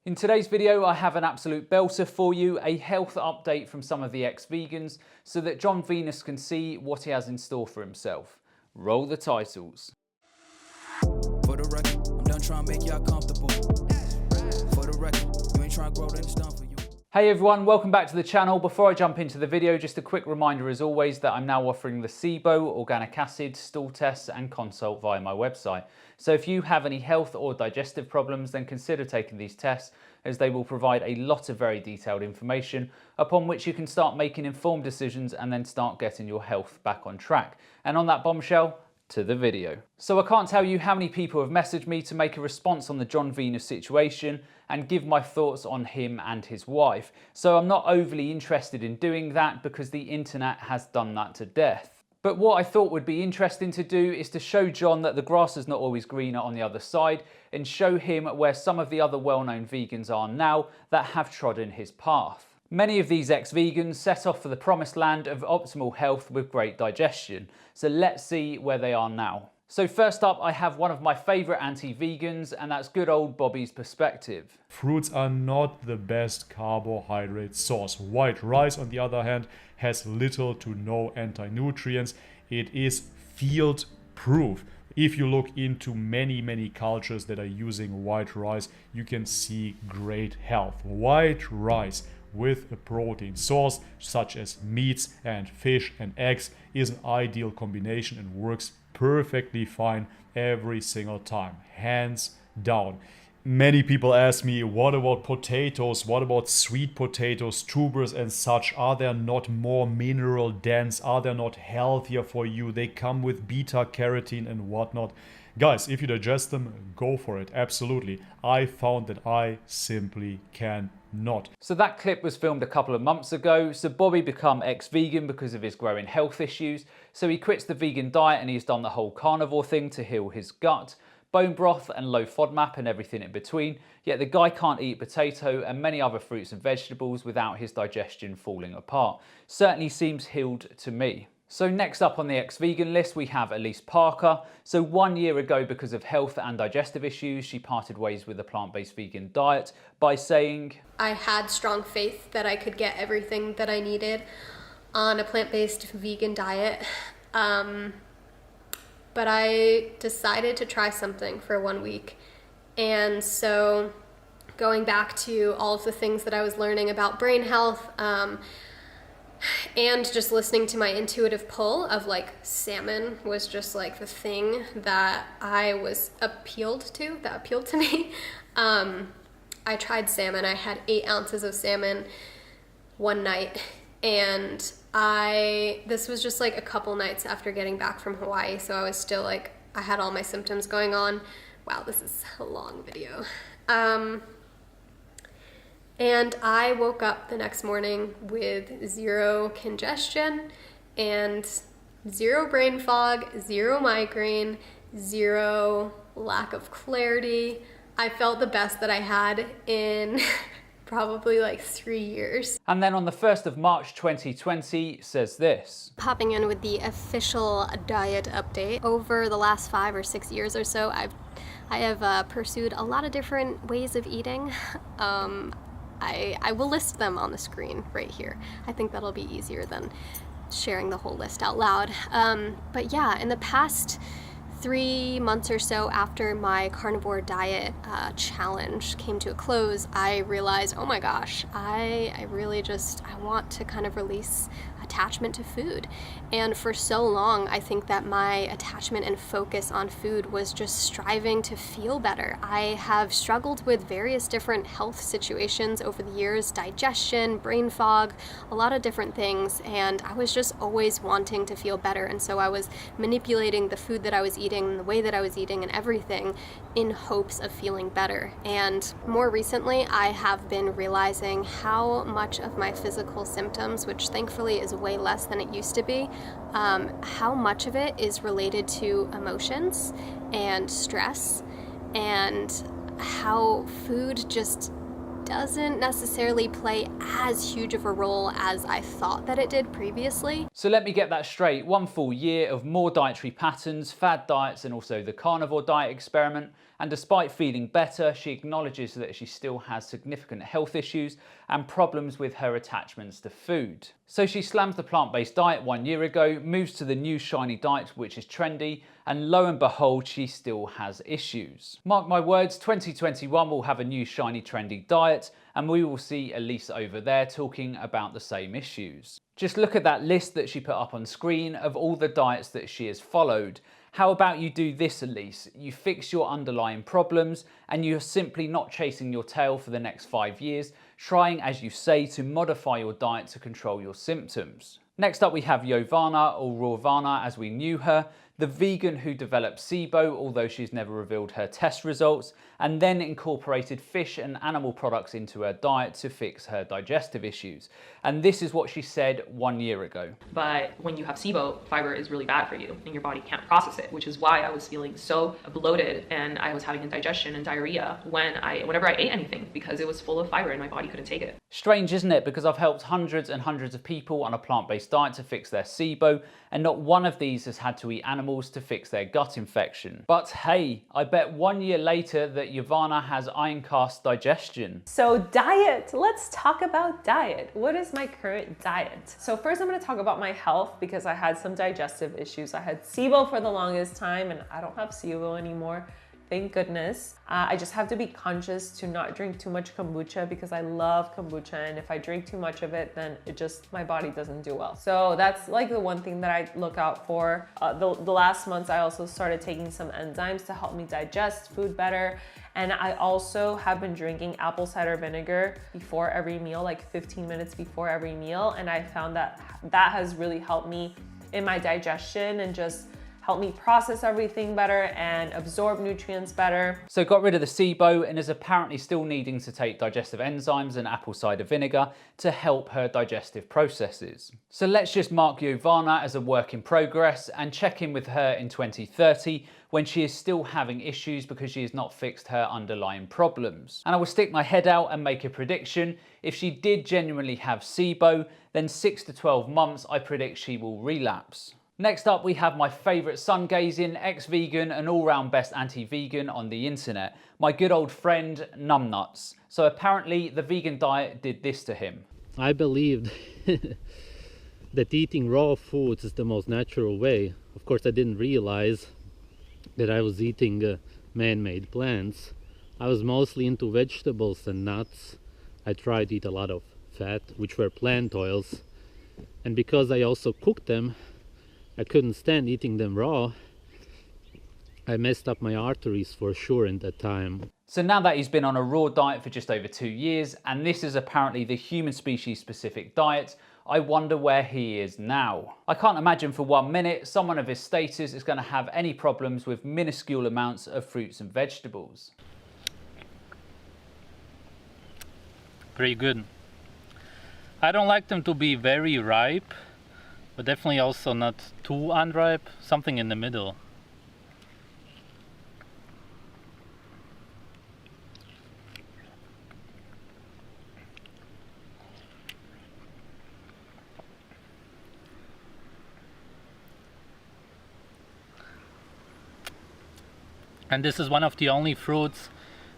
In today's video, I have an absolute belter for you, a health update from some of the ex-vegans so that Jon Venus can see what he has in store for himself. Roll the titles. For the record, I'm done trying to make y'all comfortable. For the record, you ain't trying to grow, then it's done for you. Hey everyone, welcome back to the channel. Before I jump into the video, just a quick reminder as always that I'm now offering the SIBO, organic acid, stool tests and consult via my website. So if you have any health or digestive problems, then consider taking these tests as they will provide a lot of very detailed information upon which you can start making informed decisions and then start getting your health back on track. And on that bombshell, to the video. So I can't tell you how many people have messaged me to make a response on the Jon Venus situation and give my thoughts on him and his wife. So I'm not overly interested in doing that because the internet has done that to death. But what I thought would be interesting to do is to show Jon that the grass is not always greener on the other side and show him where some of the other well-known vegans are now that have trodden his path. Many of these ex-vegans set off for the promised land of optimal health with great digestion. So let's see where they are now. So first up, I have one of my favourite anti-vegans, and that's good old Bobby's perspective. Fruits are not the best carbohydrate source. White rice, on the other hand, has little to no anti-nutrients. It is field proof. If you look into many cultures that are using white rice, you can see great health. White rice with a protein source such as meats and fish and eggs is an ideal combination and works perfectly fine every single time, hands down. Many people ask me, what about potatoes? What about sweet potatoes, tubers and such? Are they not more mineral dense? Are they not healthier for you? They come with beta carotene and whatnot. Guys, if you digest them, go for it. Absolutely. I found that I simply cannot. So that clip was filmed a couple of months ago. So Bobby became ex-vegan because of his growing health issues. So he quits the vegan diet and he's done the whole carnivore thing to heal his gut, bone broth and low FODMAP and everything in between. Yet the guy can't eat potato and many other fruits and vegetables without his digestion falling apart. Certainly seems healed to me. So next up on the ex-vegan list, we have Elise Parker. So 1 year ago, because of health and digestive issues, she parted ways with a plant-based vegan diet by saying, I had strong faith that I could get everything that I needed on a plant-based vegan diet. But I decided to try something for 1 week. And so going back to all of the things that I was learning about brain health, and just listening to my intuitive pull of like salmon was just like the thing that I was appealed to me. I tried salmon. I had 8 ounces of salmon one night, and this was just like a couple nights after getting back from Hawaii, so I was still like, I had all my symptoms going on. Wow, this is a long video. And I woke up the next morning with 0 congestion and 0 brain fog, 0 migraine, 0 lack of clarity. I felt the best that I had in probably like 3 years. And then on the 1st of March 2020 says this. Popping in with the official diet update. Over the last 5 or 6 years or so, I have pursued a lot of different ways of eating. I will list them on the screen right here. I think that'll be easier than sharing the whole list out loud. But yeah, in the past 3 months or so after my carnivore diet challenge came to a close, I realized, oh my gosh, I want to kind of release attachment to food. And for so long, I think that my attachment and focus on food was just striving to feel better. I have struggled with various different health situations over the years, digestion, brain fog, a lot of different things, and I was just always wanting to feel better. And so I was manipulating the food that I was eating and the way that I was eating and everything in hopes of feeling better. And more recently, I have been realizing how much of my physical symptoms, which thankfully is way less than it used to be, how much of it is related to emotions and stress, and how food just doesn't necessarily play as huge of a role as I thought that it did previously. So let me get that straight. 1 full year of more dietary patterns, fad diets, and also the carnivore diet experiment. And despite feeling better, she acknowledges that she still has significant health issues and problems with her attachments to food. So she slams the plant-based diet 1 year ago, moves to the new shiny diet, which is trendy, and lo and behold, she still has issues. Mark my words, 2021 will have a new shiny trendy diet, and we will see Elise over there talking about the same issues. Just look at that list that she put up on screen of all the diets that she has followed. How about you do this, Elise? You fix your underlying problems and you're simply not chasing your tail for the next 5 years, trying, as you say, to modify your diet to control your symptoms. Next up we have Jovana, or Jovana as we knew her, the vegan who developed SIBO, although she's never revealed her test results, and then incorporated fish and animal products into her diet to fix her digestive issues. And this is what she said 1 year ago. But when you have SIBO, fiber is really bad for you and your body can't process it, which is why I was feeling so bloated and I was having indigestion and diarrhea whenever I ate anything, because it was full of fiber and my body couldn't take it. Strange, isn't it? Because I've helped hundreds and hundreds of people on a plant-based diet to fix their SIBO, and not one of these has had to eat animals to fix their gut infection. But hey, I bet 1 year later that Jovana has iron-cast digestion. So diet, let's talk about diet. What is my current diet? So first I'm gonna talk about my health because I had some digestive issues. I had SIBO for the longest time and I don't have SIBO anymore. Thank goodness. I just have to be conscious to not drink too much kombucha because I love kombucha, and if I drink too much of it, then my body doesn't do well. So that's like the one thing that I look out for. The last months I also started taking some enzymes to help me digest food better. And I also have been drinking apple cider vinegar before every meal, like 15 minutes before every meal. And I found that that has really helped me in my digestion and just help me process everything better and absorb nutrients better. So got rid of the SIBO and is apparently still needing to take digestive enzymes and apple cider vinegar to help her digestive processes. So let's just mark Jovana as a work in progress and check in with her in 2030 when she is still having issues because she has not fixed her underlying problems. And I will stick my head out and make a prediction. If she did genuinely have SIBO, then 6 to 12 months I predict she will relapse. Next up, we have my favourite sun-gazing, ex-vegan and all-round best anti-vegan on the internet, my good old friend Numb Nuts. So apparently the vegan diet did this to him. I believed that eating raw foods is the most natural way. Of course, I didn't realize that I was eating man-made plants. I was mostly into vegetables and nuts. I tried to eat a lot of fat, which were plant oils. And because I also cooked them, I couldn't stand eating them raw. I messed up my arteries for sure in that time. So now that he's been on a raw diet for just over 2 years, and this is apparently the human species specific diet, I wonder where he is now. I can't imagine for 1 minute someone of his status is going to have any problems with minuscule amounts of fruits and vegetables. Pretty good. I don't like them to be very ripe, but definitely also not too unripe, something in the middle. And this is one of the only fruits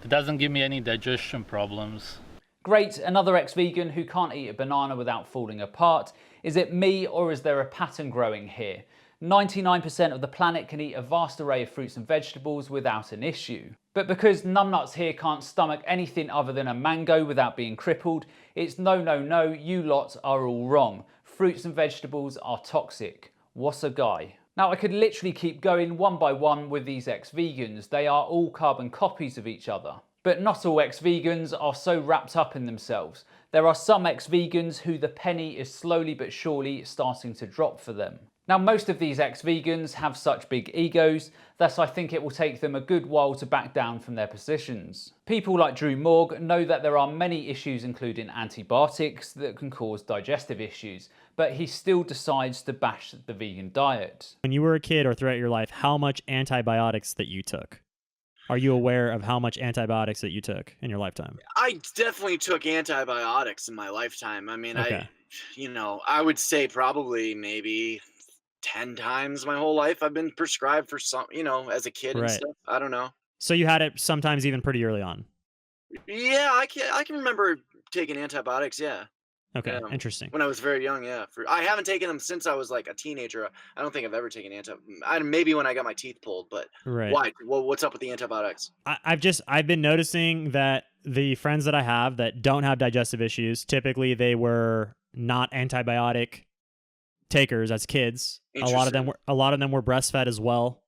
that doesn't give me any digestion problems. Great, another ex-vegan who can't eat a banana without falling apart. Is it me, or is there a pattern growing here? 99% of the planet can eat a vast array of fruits and vegetables without an issue. But because Numb Nuts here can't stomach anything other than a mango without being crippled, it's no, no, no, you lot are all wrong. Fruits and vegetables are toxic. What a guy. Now I could literally keep going one by one with these ex-vegans. They are all carbon copies of each other. But not all ex-vegans are so wrapped up in themselves. There are some ex-vegans who the penny is slowly but surely starting to drop for them. Now most of these ex-vegans have such big egos that I think it will take them a good while to back down from their positions. People like Drew Morg know that there are many issues including antibiotics that can cause digestive issues, but he still decides to bash the vegan diet. When you were a kid or throughout your life, how much antibiotics that you took? Are you aware of how much antibiotics that you took in your lifetime? I definitely took antibiotics in my lifetime. I mean, Okay. I would say probably maybe 10 times my whole life I've been prescribed for some, as a kid and Right. stuff. I don't know. So you had it sometimes even pretty early on. Yeah, I can remember taking antibiotics, yeah. Okay, Yeah. interesting. When I was very young, yeah. I haven't taken them since I was like a teenager. I don't think I've ever taken maybe when I got my teeth pulled, but Right. why? Well, what's up with the antibiotics? I've been noticing that the friends that I have that don't have digestive issues, typically they were not antibiotic takers as kids. A lot of them were breastfed as well.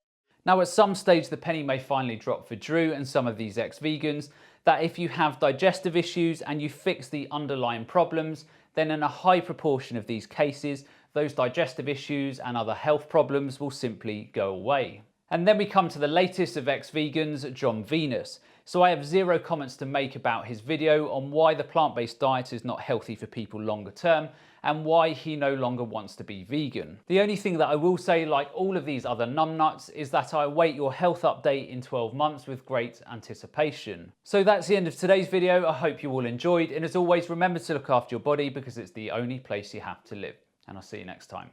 Now, at some stage, the penny may finally drop for Drew and some of these ex-vegans that if you have digestive issues and you fix the underlying problems, then in a high proportion of these cases, those digestive issues and other health problems will simply go away. And then we come to the latest of ex-vegans, Jon Venus. So I have zero comments to make about his video on why the plant-based diet is not healthy for people longer term and why he no longer wants to be vegan. The only thing that I will say, like all of these other numb nuts, is that I await your health update in 12 months with great anticipation. So that's the end of today's video. I hope you all enjoyed, and as always, remember to look after your body because it's the only place you have to live. And I'll see you next time.